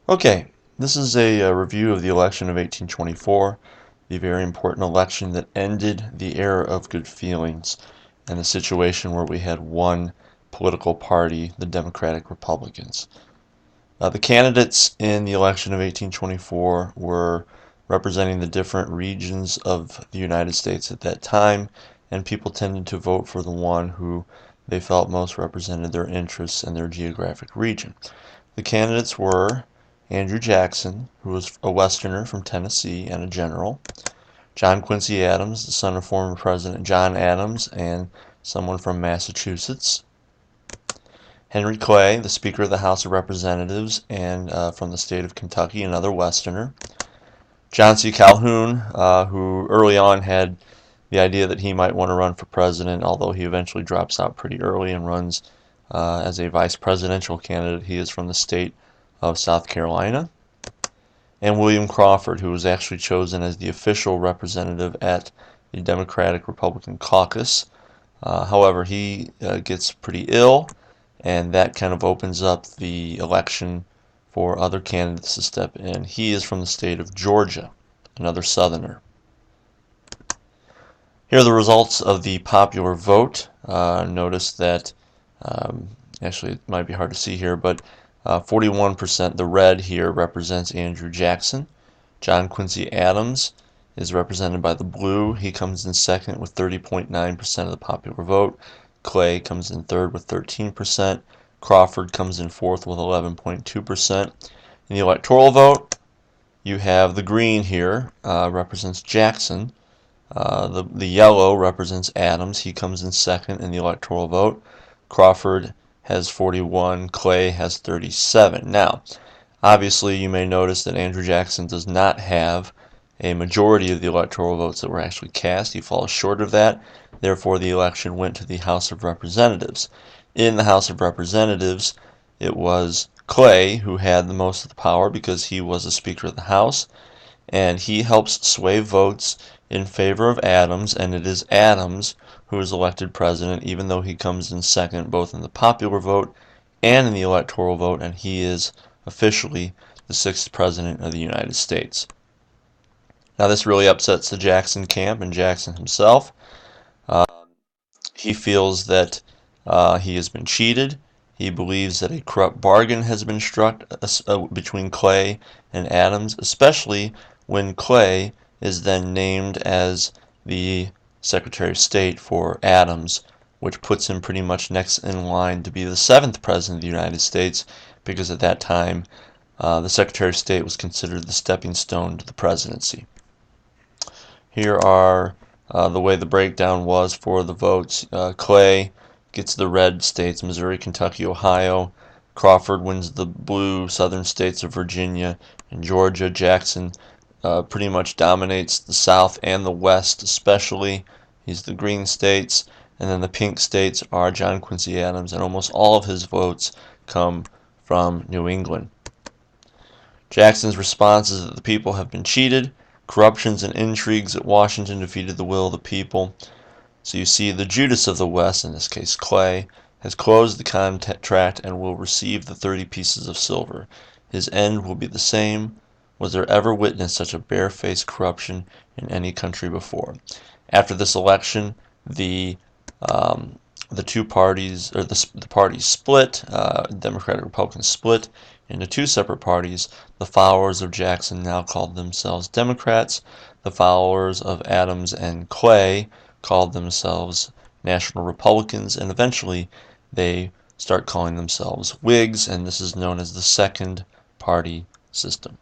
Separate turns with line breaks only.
Okay, this is a review of the election of 1824, the very important election that ended the era of good feelings and the situation where we had one political party, the Democratic Republicans. The candidates in the election of 1824 were representing the different regions of the United States at that time, and people tended to vote for the one who they felt most represented their interests and their geographic region. The candidates were Andrew Jackson, who was a Westerner from Tennessee and a general; John Quincy Adams, the son of former President John Adams and someone from Massachusetts; Henry Clay, the Speaker of the House of Representatives and from the state of Kentucky, another Westerner; John C. Calhoun, who early on had the idea that he might want to run for president, although he eventually drops out pretty early and runs as a vice presidential candidate. He is from the state of South Carolina; and William Crawford, who was actually chosen as the official representative at the Democratic-Republican caucus. However, he gets pretty ill, and that kind of opens up the election for other candidates to step in. He is from the state of Georgia, another Southerner. Here are the results of the popular vote. Notice that, actually it might be hard to see here, but 41%, the red here, represents Andrew Jackson. John Quincy Adams is represented by the blue. He comes in second with 30.9% of the popular vote. Clay comes in third with 13%. Crawford comes in fourth with 11.2%. In the electoral vote, you have the green here, represents Jackson. The yellow represents Adams. He comes in second in the electoral vote. Crawford has 41. Clay has 37. Now, obviously, you may notice that Andrew Jackson does not have a majority of the electoral votes that were actually cast. He falls short of that. Therefore, the election went to the House of Representatives. In the House of Representatives, it was Clay who had the most of the power because he was the Speaker of the House, and he helps sway votes in favor of Adams, and it is Adams who is elected president, even though he comes in second both in the popular vote and in the electoral vote, and he is officially the sixth president of the United States. Now, this really upsets the Jackson camp and Jackson himself. He feels that he has been cheated. He believes that a corrupt bargain has been struck between Clay and Adams, especially when Clay is then named as the Secretary of State for Adams, which puts him pretty much next in line to be the seventh President of the United States, because at that time the Secretary of State was considered the stepping stone to the presidency. Here are the way the breakdown was for the votes. Clay gets the red states, Missouri, Kentucky, Ohio. Crawford wins the blue southern states of Virginia and Georgia. Jackson pretty much dominates the South and the West especially. He's the green states. And then the pink states are John Quincy Adams, and almost all of his votes come from New England. Jackson's response is that the people have been cheated. Corruptions and intrigues at Washington defeated the will of the people. So you see the Judas of the West, in this case Clay, has closed the contract and will receive the 30 pieces of silver. His end will be the same. Was there ever witnessed such a barefaced corruption in any country before? After this election, the two parties, or the parties split, Democratic Republicans split into two separate parties. The followers of Jackson now called themselves Democrats. The followers of Adams and Clay called themselves National Republicans, and eventually they start calling themselves Whigs, and this is known as the second party system.